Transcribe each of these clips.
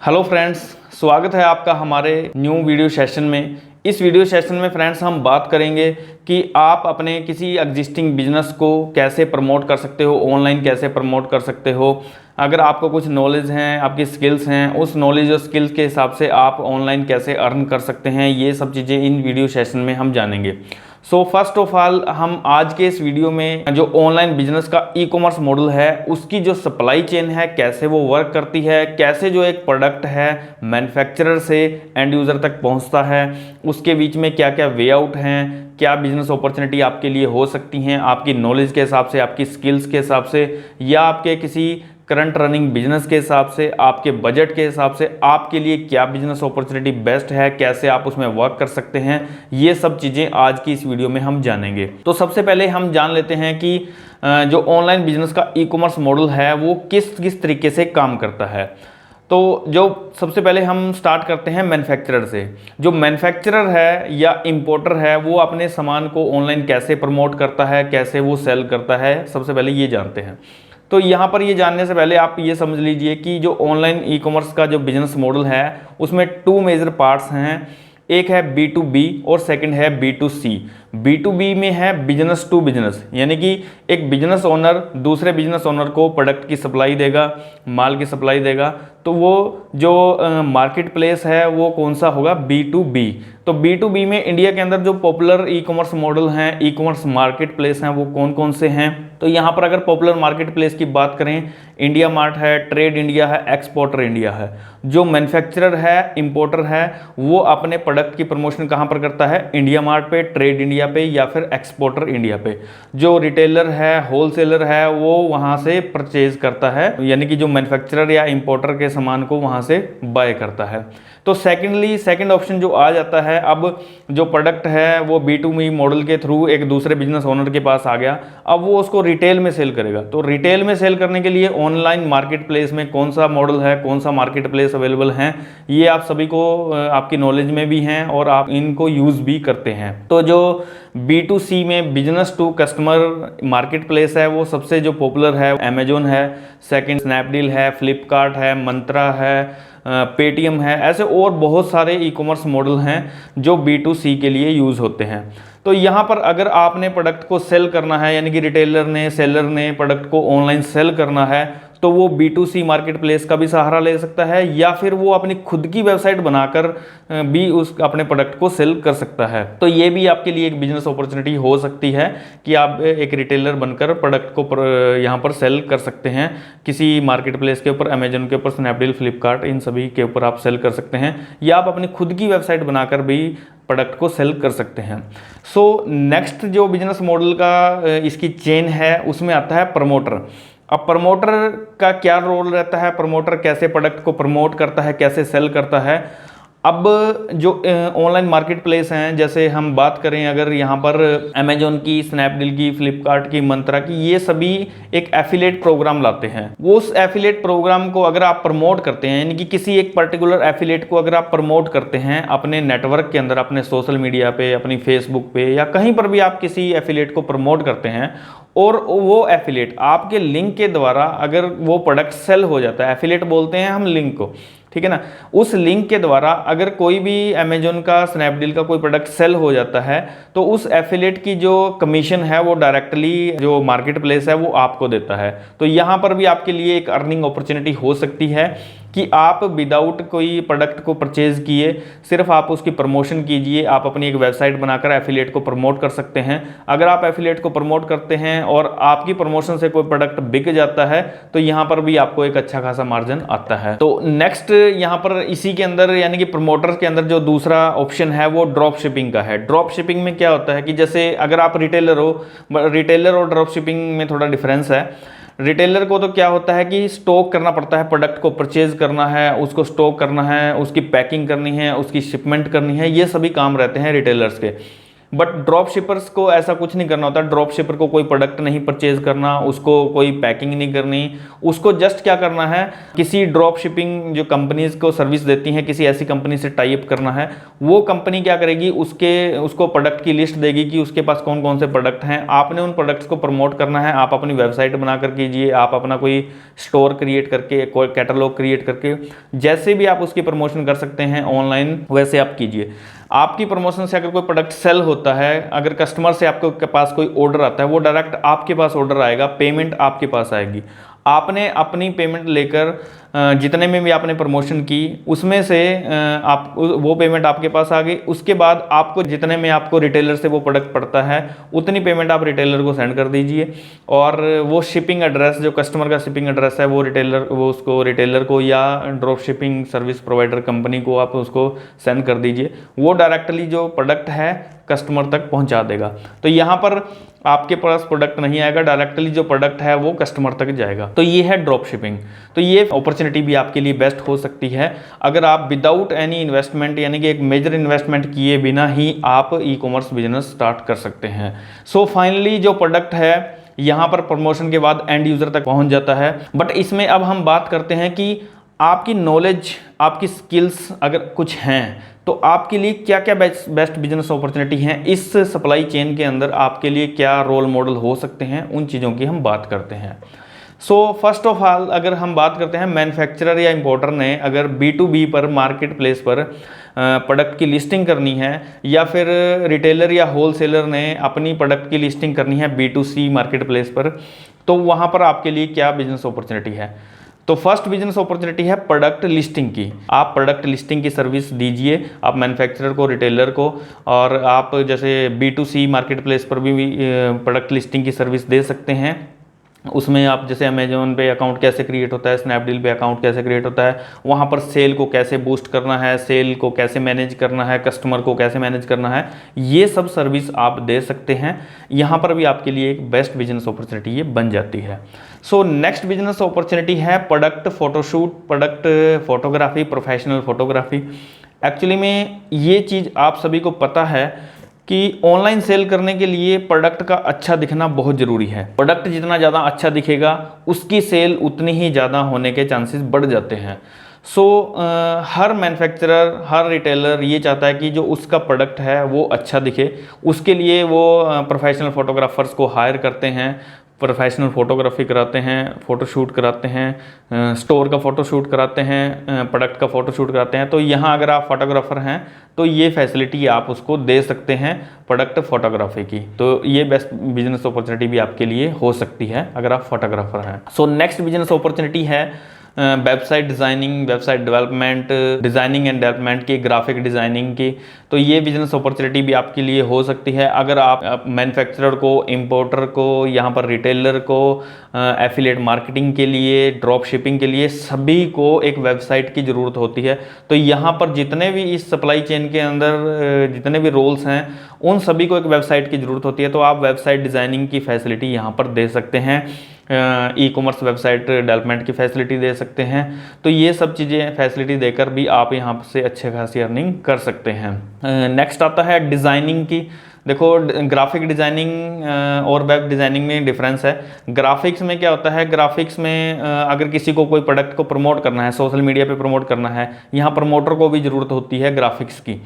Hello friends, स्वागत है आपका हमारे न्यू वीडियो सेशन में। इस वीडियो सेशन में फ्रेंड्स हम बात करेंगे कि आप अपने किसी एग्जिस्टिंग बिजनेस को कैसे प्रमोट कर सकते हो, ऑनलाइन कैसे प्रमोट कर सकते हो। अगर आपको कुछ नॉलेज हैं, आपकी स्किल्स हैं, उस नॉलेज और स्किल्स के हिसाब से आप ऑनलाइन कैसे अर्न कर सकते हैं, ये सब चीज़ें इन वीडियो सेशन में हम जानेंगे। सो फर्स्ट ऑफ ऑल हम आज के इस वीडियो में जो ऑनलाइन बिजनेस का ई कॉमर्स मॉडल है उसकी जो सप्लाई चेन है कैसे वो वर्क करती है, कैसे जो एक प्रोडक्ट है मैन्युफैक्चरर से एंड यूज़र तक पहुंचता है, उसके बीच में क्या क्या वे आउट हैं, क्या बिजनेस अपॉर्चुनिटी आपके लिए हो सकती हैं आपकी नॉलेज के हिसाब से, आपकी स्किल्स के हिसाब से, या आपके किसी करंट रनिंग बिजनेस के हिसाब से, आपके बजट के हिसाब से आपके लिए क्या बिजनेस अपॉर्चुनिटी बेस्ट है, कैसे आप उसमें वर्क कर सकते हैं। ये सब चीज़ें आज की इस वीडियो में हम जानेंगे। तो सबसे पहले हम जान लेते हैं कि जो ऑनलाइन बिजनेस का ई कॉमर्स मॉडल है वो किस किस तरीके से काम करता है। तो जो सबसे पहले हम स्टार्ट करते हैं मैन्युफैक्चरर से। जो मैन्युफैक्चरर है या इंपोर्टर है वो अपने सामान को ऑनलाइन कैसे प्रमोट करता है, कैसे वो सेल करता है, सबसे पहले ये जानते हैं। तो यहाँ पर ये जानने से पहले आप ये समझ लीजिए कि जो ऑनलाइन ई कॉमर्स का जो बिजनेस मॉडल है उसमें टू मेजर पार्ट्स हैं। एक है B2B और सेकंड है B2C। B2B में है बिजनेस टू बिजनेस, यानी कि एक बिजनेस ओनर दूसरे बिजनेस ओनर को प्रोडक्ट की सप्लाई देगा, माल की सप्लाई देगा। तो वो जो मार्केट प्लेस है वो कौन सा होगा, B2B। तो B2B में इंडिया के अंदर जो पॉपुलर ई कॉमर्स मॉडल हैं, ई कॉमर्स मार्केट प्लेस हैं, वो कौन कौन से हैं। तो यहाँ पर अगर पॉपुलर मार्केट प्लेस की बात करें, इंडिया मार्ट है, ट्रेड इंडिया है, एक्सपोर्टर इंडिया है। जो मैन्युफैक्चरर है, इंपोर्टर है, वो अपने प्रोडक्ट की प्रमोशन कहाँ पर करता है, इंडिया मार्ट पे, ट्रेड इंडिया पे या फिर एक्सपोर्टर इंडिया पे। जो रिटेलर है, होलसेलर है, वो वहाँ से परचेज करता है, यानी कि जो मैन्युफैक्चरर या इंपोर्टर के सामान को वहाँ से बाय करता है। तो सेकंड ऑप्शन जो आ जाता है, अब जो प्रोडक्ट है वो B2B मॉडल के थ्रू एक दूसरे बिजनेस ओनर के पास आ गया, अब वो उसको रिटेल में सेल करेगा। तो रिटेल में सेल करने के लिए ऑनलाइन मार्केट प्लेस में कौन सा मॉडल है, कौन सा मार्केट प्लेस अवेलेबल है, ये आप सभी को आपकी नॉलेज में भी हैं और आप इनको यूज़ भी करते हैं। तो जो B2C में business to customer market place है वो सबसे जो पॉपुलर है अमेजोन है, सेकंड स्नैपडील है, फ्लिपकार्ट है, मंत्रा है, पेटीएम है। ऐसे और बहुत सारे ई कॉमर्स मॉडल हैं जो B2C के लिए यूज़ होते हैं। तो यहाँ पर अगर आपने प्रोडक्ट को सेल करना है, यानी कि रिटेलर ने, सेलर ने प्रोडक्ट को ऑनलाइन सेल करना है, तो वो B2C मार्केट प्लेस का भी सहारा ले सकता है या फिर वो अपनी खुद की वेबसाइट बनाकर भी उस अपने प्रोडक्ट को सेल कर सकता है। तो ये भी आपके लिए एक बिजनेस अपॉर्चुनिटी हो सकती है कि आप एक रिटेलर बनकर प्रोडक्ट को यहाँ पर सेल कर सकते हैं किसी मार्केट प्लेस के ऊपर, अमेजन के ऊपर, स्नैपडील, फ्लिपकार्ट, इन सभी के ऊपर आप सेल कर सकते हैं, या आप अपनी खुद की वेबसाइट बनाकर भी प्रोडक्ट को सेल कर सकते हैं। सो नेक्स्ट जो बिजनेस मॉडल का इसकी चेन है उसमें आता है प्रमोटर। अब प्रमोटर का क्या रोल रहता है, प्रमोटर कैसे प्रोडक्ट को प्रमोट करता है, कैसे सेल करता है। अब जो ऑनलाइन मार्केट प्लेस हैं, जैसे हम बात करें अगर यहाँ पर अमेजोन की, स्नैपडील की, फ्लिपकार्ट की, मंत्रा की, ये सभी एक एफिलिएट प्रोग्राम लाते हैं। वो उस एफिलिएट प्रोग्राम को अगर आप प्रमोट करते हैं, यानी कि किसी एक पर्टिकुलर एफिलिएट को अगर आप प्रमोट करते हैं अपने नेटवर्क के अंदर, अपने सोशल मीडिया पे, अपनी फेसबुक पे या कहीं पर भी आप किसी एफिलिएट को प्रमोट करते हैं और वो एफिलिएट आपके लिंक के द्वारा अगर वो प्रोडक्ट सेल हो जाता है, एफिलिएट बोलते हैं हम लिंक को, ठीक है ना। उस लिंक के द्वारा अगर कोई भी अमेजोन का, स्नैपडील का कोई प्रोडक्ट सेल हो जाता है तो उस एफिलिएट की जो कमीशन है वो डायरेक्टली जो मार्केट प्लेस है वो आपको देता है। तो यहाँ पर भी आपके लिए एक अर्निंग अपॉर्चुनिटी हो सकती है कि आप विदाउट कोई प्रोडक्ट को परचेज किए सिर्फ आप उसकी प्रमोशन कीजिए, आप अपनी एक वेबसाइट बनाकर एफिलिएट को प्रमोट कर सकते हैं। अगर आप एफिलिएट को प्रमोट करते हैं और आपकी प्रमोशन से कोई प्रोडक्ट बिक जाता है तो यहाँ पर भी आपको एक अच्छा खासा मार्जिन आता है। तो नेक्स्ट यहाँ पर इसी के अंदर, यानी कि प्रमोटर के अंदर जो दूसरा ऑप्शन है वो ड्रॉप शिपिंग का है। ड्रॉप शिपिंग में क्या होता है कि जैसे अगर आप रिटेलर हो, रिटेलर और ड्रॉप शिपिंग में थोड़ा डिफरेंस है। रिटेलर को तो क्या होता है कि स्टॉक करना पड़ता है, प्रोडक्ट को परचेज करना है, उसको स्टॉक करना है, उसकी पैकिंग करनी है, उसकी शिपमेंट करनी है, ये सभी काम रहते हैं रिटेलर्स के। बट ड्रॉप शिपर्स को ऐसा कुछ नहीं करना होता। ड्रॉप शिपर को कोई प्रोडक्ट नहीं परचेज करना, उसको कोई पैकिंग नहीं करनी, उसको जस्ट क्या करना है, किसी ड्रॉप शिपिंग जो कंपनीज को सर्विस देती हैं, किसी ऐसी कंपनी से टाई अप करना है। वो कंपनी क्या करेगी, उसको प्रोडक्ट की लिस्ट देगी कि उसके पास कौन कौन से प्रोडक्ट हैं। आपने उन प्रोडक्ट्स को प्रमोट करना है। आप अपनी वेबसाइट बनाकर कीजिए, आप अपना कोई स्टोर क्रिएट करके, कोई कैटलॉग क्रिएट करके, जैसे भी आप उसकी प्रमोशन कर सकते हैं ऑनलाइन, वैसे आप कीजिए। आपकी प्रमोशन से अगर कोई प्रोडक्ट सेल होता है, अगर कस्टमर से आपके पास कोई ऑर्डर आता है, वो डायरेक्ट आपके पास ऑर्डर आएगा, पेमेंट आपके पास आएगी। आपने अपनी पेमेंट लेकर जितने में भी आपने प्रमोशन की उसमें से आप वो पेमेंट आपके पास आ गई। उसके बाद आपको जितने में आपको रिटेलर से वो प्रोडक्ट पड़ता है उतनी पेमेंट आप रिटेलर को सेंड कर दीजिए, और वो शिपिंग एड्रेस, जो कस्टमर का शिपिंग एड्रेस है, वो उसको रिटेलर को या drop shipping service provider company को आप उसको सेंड कर दीजिए। वो डायरेक्टली जो प्रोडक्ट है कस्टमर तक पहुंचा देगा। तो यहाँ पर आपके पास प्रोडक्ट नहीं आएगा, डायरेक्टली जो प्रोडक्ट है वो कस्टमर तक जाएगा। तो ये है ड्रॉप शिपिंग। तो ये अपॉर्चुनिटी भी आपके लिए बेस्ट हो सकती है अगर आप विदाउट एनी इन्वेस्टमेंट, यानी कि एक मेजर इन्वेस्टमेंट किए बिना ही आप ई कॉमर्स बिजनेस स्टार्ट कर सकते हैं। सो फाइनली जो प्रोडक्ट है यहाँ पर प्रमोशन के बाद एंड यूजर तक पहुँच जाता है। बट इसमें अब हम बात करते हैं कि आपकी नॉलेज, आपकी स्किल्स अगर कुछ हैं तो आपके लिए क्या क्या बेस्ट बिजनेस अपॉर्चुनिटी हैं, इस सप्लाई चेन के अंदर आपके लिए क्या रोल मॉडल हो सकते हैं, उन चीज़ों की हम बात करते हैं। सो फर्स्ट ऑफ ऑल अगर हम बात करते हैं, मैन्युफैक्चरर या इंपोर्टर ने अगर B2B पर, मार्केट प्लेस पर प्रोडक्ट की लिस्टिंग करनी है, या फिर रिटेलर या होलसेलर ने अपनी प्रोडक्ट की लिस्टिंग करनी है B2C मार्केट प्लेस पर, तो वहाँ पर आपके लिए क्या बिजनेस अपॉर्चुनिटी है। तो फर्स्ट बिजनेस अपॉर्चुनिटी है प्रोडक्ट लिस्टिंग की। आप प्रोडक्ट लिस्टिंग की सर्विस दीजिए, आप मैन्युफैक्चरर को, रिटेलर को, और आप जैसे B2C मार्केट प्लेस पर भी प्रोडक्ट लिस्टिंग की सर्विस दे सकते हैं। उसमें आप जैसे अमेजोन पे अकाउंट कैसे क्रिएट होता है, स्नैपडील पे अकाउंट कैसे क्रिएट होता है, वहाँ पर सेल को कैसे बूस्ट करना है, सेल को कैसे मैनेज करना है, कस्टमर को कैसे मैनेज करना है, ये सब सर्विस आप दे सकते हैं। यहाँ पर भी आपके लिए एक बेस्ट बिजनेस अपॉर्चुनिटी ये बन जाती है। सो नेक्स्ट बिजनेस अपॉर्चुनिटी है product photoshoot, product photography, professional photography. Actually में ये चीज़ आप सभी को पता है कि ऑनलाइन सेल करने के लिए प्रोडक्ट का अच्छा दिखना बहुत ज़रूरी है। प्रोडक्ट जितना ज़्यादा अच्छा दिखेगा उसकी सेल उतनी ही ज़्यादा होने के चांसेस बढ़ जाते हैं। सो हर मैन्युफैक्चरर, हर रिटेलर ये चाहता है कि जो उसका प्रोडक्ट है वो अच्छा दिखे। उसके लिए वो प्रोफेशनल फोटोग्राफर्स को हायर करते हैं, प्रोफेशनल फोटोग्राफी कराते हैं, फ़ोटोशूट कराते हैं, स्टोर का फ़ोटोशूट कराते हैं, प्रोडक्ट का फ़ोटोशूट कराते हैं। तो यहाँ अगर आप फोटोग्राफ़र हैं तो ये फैसिलिटी आप उसको दे सकते हैं प्रोडक्ट फोटोग्राफी की। तो ये बेस्ट बिजनेस अपॉर्चुनिटी भी आपके लिए हो सकती है अगर आप फोटोग्राफ़र हैं। सो नेक्स्ट बिजनेस अपॉर्चुनिटी है website designing, website development, designing and development की, ग्राफिक डिज़ाइनिंग की। तो ये बिजनेस अपॉर्चुनिटी भी आपके लिए हो सकती है अगर आप मैन्युफैक्चरर को, इंपोर्टर को, यहाँ पर रिटेलर को, एफिलिएट मार्केटिंग के लिए, ड्रॉप शिपिंग के लिए, सभी को एक वेबसाइट की ज़रूरत होती है। तो यहाँ पर जितने भी इस सप्लाई चेन के अंदर जितने भी रोल्स हैं उन सभी को एक वेबसाइट की ज़रूरत होती है। तो आप वेबसाइट डिज़ाइनिंग की फैसिलिटी यहाँ पर दे सकते हैं, ई कॉमर्स वेबसाइट डेवलपमेंट की फैसिलिटी दे सकते हैं। तो ये सब चीज़ें फैसिलिटी देकर भी आप यहाँ से अच्छे खासी अर्निंग कर सकते हैं। नेक्स्ट आता है डिज़ाइनिंग की। देखो ग्राफिक डिज़ाइनिंग और वेब डिज़ाइनिंग में डिफरेंस है। ग्राफिक्स में क्या होता है, ग्राफिक्स में अगर किसी को कोई प्रोडक्ट को प्रमोट करना है, सोशल मीडिया पे प्रमोट करना है, यहाँ प्रमोटर को भी ज़रूरत होती है ग्राफिक्स की।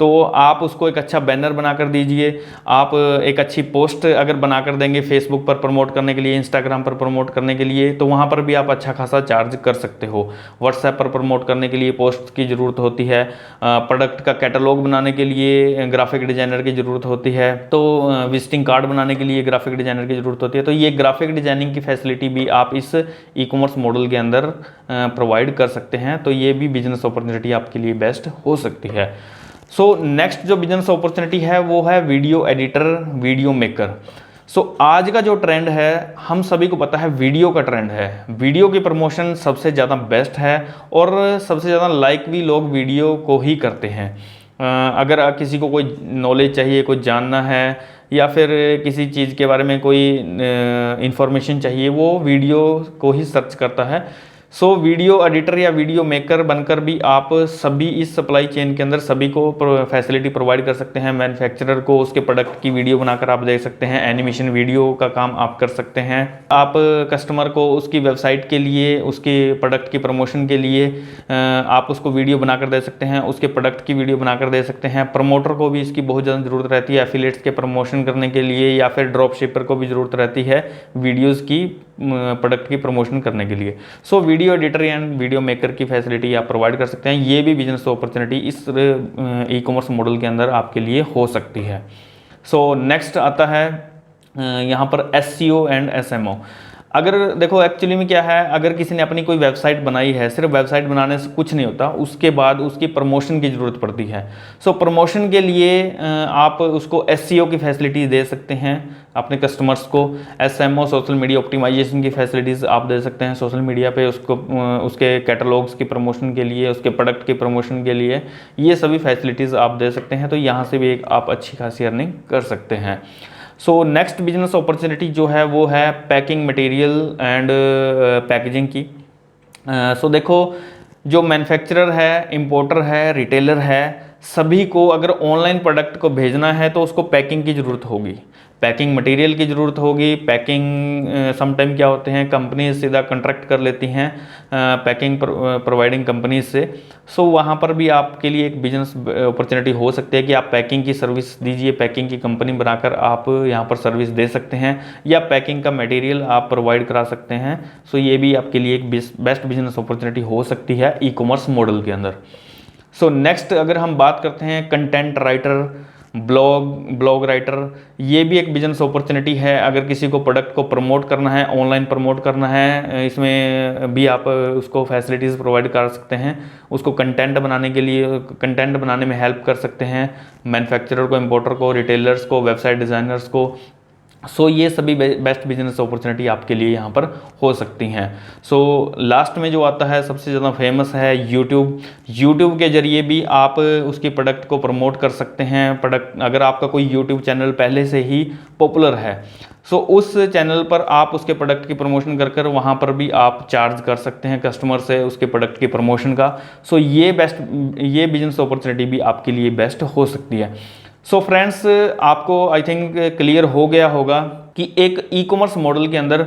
तो आप उसको एक अच्छा बैनर बनाकर दीजिए, आप एक अच्छी पोस्ट अगर बनाकर देंगे फेसबुक पर प्रमोट करने के लिए, इंस्टाग्राम पर प्रमोट करने के लिए, तो वहाँ पर भी आप अच्छा खासा चार्ज कर सकते हो। व्हाट्सएप पर प्रमोट करने के लिए पोस्ट की ज़रूरत होती है, प्रोडक्ट का कैटलॉग बनाने के लिए ग्राफिक डिज़ाइनर की ज़रूरत होती है, तो विजिटिंग कार्ड बनाने के लिए ग्राफिक डिज़ाइनर की ज़रूरत होती है। तो ये ग्राफिक डिज़ाइनिंग की फैसिलिटी भी आप इस ई कॉमर्स मॉडल के अंदर प्रोवाइड कर सकते हैं। तो ये भी बिजनेस अपॉर्चुनिटी आपके लिए बेस्ट हो सकती है। सो नेक्स्ट जो बिजनेस अपॉर्चुनिटी है वो है वीडियो एडिटर, वीडियो मेकर। सो आज का जो ट्रेंड है, हम सभी को पता है वीडियो का ट्रेंड है। वीडियो की प्रमोशन सबसे ज़्यादा बेस्ट है और सबसे ज़्यादा लाइक भी लोग वीडियो को ही करते हैं। अगर किसी को कोई नॉलेज चाहिए, कुछ जानना है, या फिर किसी चीज़ के बारे में कोई इन्फॉर्मेशन चाहिए, वो वीडियो को ही सर्च करता है। सो वीडियो एडिटर या वीडियो मेकर बनकर भी आप सभी इस सप्लाई चेन के अंदर सभी को फैसिलिटी प्रोवाइड कर सकते हैं। मैन्युफैक्चरर को उसके प्रोडक्ट की वीडियो बनाकर आप दे सकते हैं, एनिमेशन वीडियो का काम आप कर सकते हैं। आप कस्टमर को उसकी वेबसाइट के लिए, उसके प्रोडक्ट की प्रमोशन के लिए आप उसको वीडियो बनाकर दे सकते हैं, उसके प्रोडक्ट की वीडियो बनाकर दे सकते हैं। प्रमोटर को भी इसकी बहुत ज़्यादा ज़रूरत रहती है, एफिलिएट्स के प्रमोशन करने के लिए, या फिर ड्रॉप शिपर को भी ज़रूरत रहती है वीडियोज़ की प्रोडक्ट की प्रमोशन करने के लिए। So video editor and video maker की फैसिलिटी आप प्रोवाइड कर सकते हैं। ये भी बिजनेस अपॉर्चुनिटी इस ई कॉमर्स मॉडल के अंदर आपके लिए हो सकती है। सो नेक्स्ट आता है यहाँ पर SEO एंड SMO। अगर देखो एक्चुअली में क्या है, अगर किसी ने अपनी कोई वेबसाइट बनाई है, सिर्फ वेबसाइट बनाने से कुछ नहीं होता, उसके बाद उसकी प्रमोशन की ज़रूरत पड़ती है। सो प्रमोशन के लिए आप उसको SEO की फैसिलिटी दे सकते हैं अपने कस्टमर्स को। SMO सोशल मीडिया ऑप्टिमाइजेशन की फैसिलिटीज़ आप दे सकते हैं सोशल मीडिया पे उसको, उसके कैटलॉग्स की प्रमोशन के लिए, उसके प्रोडक्ट की प्रमोशन के लिए, ये सभी फैसिलिटीज़ आप दे सकते हैं। तो यहाँ से भी एक आप अच्छी खासी अर्निंग कर सकते हैं। सो नेक्स्ट बिजनेस अपॉर्चुनिटी जो है वो है पैकिंग मटेरियल एंड पैकेजिंग की। सो देखो, जो मैन्युफैक्चरर है, इंपोर्टर है, रिटेलर है, सभी को अगर ऑनलाइन प्रोडक्ट को भेजना है तो उसको पैकिंग की ज़रूरत होगी, पैकिंग मटेरियल की ज़रूरत होगी। पैकिंग समटाइम क्या होते हैं, कंपनीज सीधा कॉन्ट्रैक्ट कर लेती हैं पैकिंग प्रोवाइडिंग कंपनीज से। सो वहाँ पर भी आपके लिए एक बिजनेस अपॉर्चुनिटी हो सकती है कि आप पैकिंग की सर्विस दीजिए, पैकिंग की कंपनी बनाकर आप यहाँ पर सर्विस दे सकते हैं, या पैकिंग का मटेरियल आप प्रोवाइड करा सकते हैं। सो ये भी आपके लिए एक बेस्ट बिजनेस अपॉर्चुनिटी हो सकती है ई कॉमर्स मॉडल के अंदर। सो नेक्स्ट अगर हम बात करते हैं कंटेंट राइटर, ब्लॉग राइटर, ये भी एक बिजनेस अपॉर्चुनिटी है। अगर किसी को प्रोडक्ट को प्रमोट करना है, ऑनलाइन प्रमोट करना है, इसमें भी आप उसको फैसिलिटीज़ प्रोवाइड कर सकते हैं। उसको कंटेंट बनाने के लिए, कंटेंट बनाने में हेल्प कर सकते हैं मैन्युफैक्चरर को, इंपोर्टर को, रिटेलर्स को, वेबसाइट डिज़ाइनर्स को। सो ये सभी बेस्ट बिजनेस अपॉर्चुनिटी आपके लिए यहाँ पर हो सकती हैं। सो लास्ट में जो आता है सबसे ज़्यादा फेमस है यूट्यूब के ज़रिए भी आप उसकी प्रोडक्ट को प्रमोट कर सकते हैं। प्रोडक्ट अगर आपका कोई यूट्यूब चैनल पहले से ही पॉपुलर है, सो उस चैनल पर आप उसके प्रोडक्ट की प्रमोशन कर कर वहाँ पर भी आप चार्ज कर सकते हैं कस्टमर से उसके प्रोडक्ट की प्रमोशन का। सो ये बिजनेस अपॉर्चुनिटी भी आपके लिए बेस्ट हो सकती है। सो फ्रेंड्स, आपको आई थिंक क्लियर हो गया होगा कि एक ई कॉमर्स मॉडल के अंदर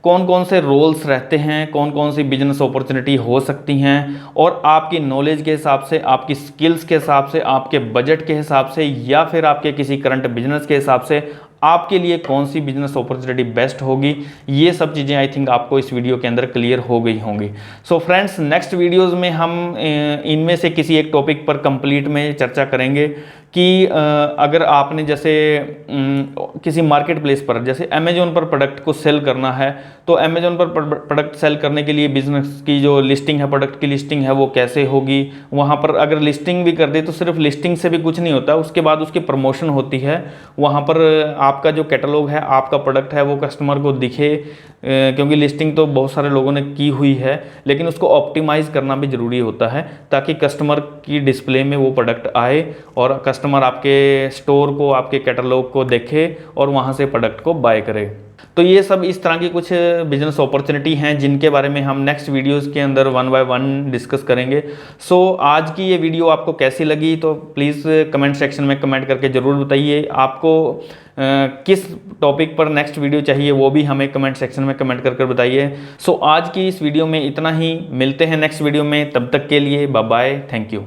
कौन कौन से रोल्स रहते हैं, कौन कौन सी बिजनेस अपॉर्चुनिटी हो सकती हैं, और आपकी नॉलेज के हिसाब से, आपकी स्किल्स के हिसाब से, आपके बजट के हिसाब से, या फिर आपके किसी करंट बिजनेस के हिसाब से आपके लिए कौन सी बिजनेस अपॉर्चुनिटी बेस्ट होगी। ये सब चीज़ें आई थिंक आपको इस वीडियो के अंदर क्लियर हो गई होंगी। सो फ्रेंड्स, नेक्स्ट वीडियोस में हम इनमें से किसी एक टॉपिक पर कंप्लीट में चर्चा करेंगे कि अगर आपने जैसे किसी मार्केट प्लेस पर, जैसे अमेजोन पर प्रोडक्ट को सेल करना है, तो अमेजोन पर प्रोडक्ट सेल करने के लिए बिजनेस की जो लिस्टिंग है, प्रोडक्ट की लिस्टिंग है, वो कैसे होगी। वहाँ पर अगर लिस्टिंग भी कर दे तो सिर्फ लिस्टिंग से भी कुछ नहीं होता, उसके बाद उसकी प्रमोशन होती है। वहाँ पर आपका जो कैटलॉग है, आपका प्रोडक्ट है, वो कस्टमर को दिखे, क्योंकि लिस्टिंग तो बहुत सारे लोगों ने की हुई है, लेकिन उसको ऑप्टिमाइज़ करना भी ज़रूरी होता है ताकि कस्टमर की डिस्प्ले में वो प्रोडक्ट आए और कस्टमर आपके स्टोर को, आपके कैटलॉग को देखे और वहाँ से प्रोडक्ट को बाय करे। तो ये सब इस तरह की कुछ बिजनेस अपॉर्चुनिटी हैं जिनके बारे में हम नेक्स्ट वीडियोस के अंदर वन बाय वन डिस्कस करेंगे। सो आज की ये वीडियो आपको कैसी लगी तो प्लीज़ कमेंट सेक्शन में कमेंट करके ज़रूर बताइए। आपको किस टॉपिक पर नेक्स्ट वीडियो चाहिए वो भी हमें कमेंट सेक्शन में कमेंट कर बताइए। सो आज की इस वीडियो में इतना ही, मिलते हैं नेक्स्ट वीडियो में, तब तक के लिए बाय बाय, थैंक यू।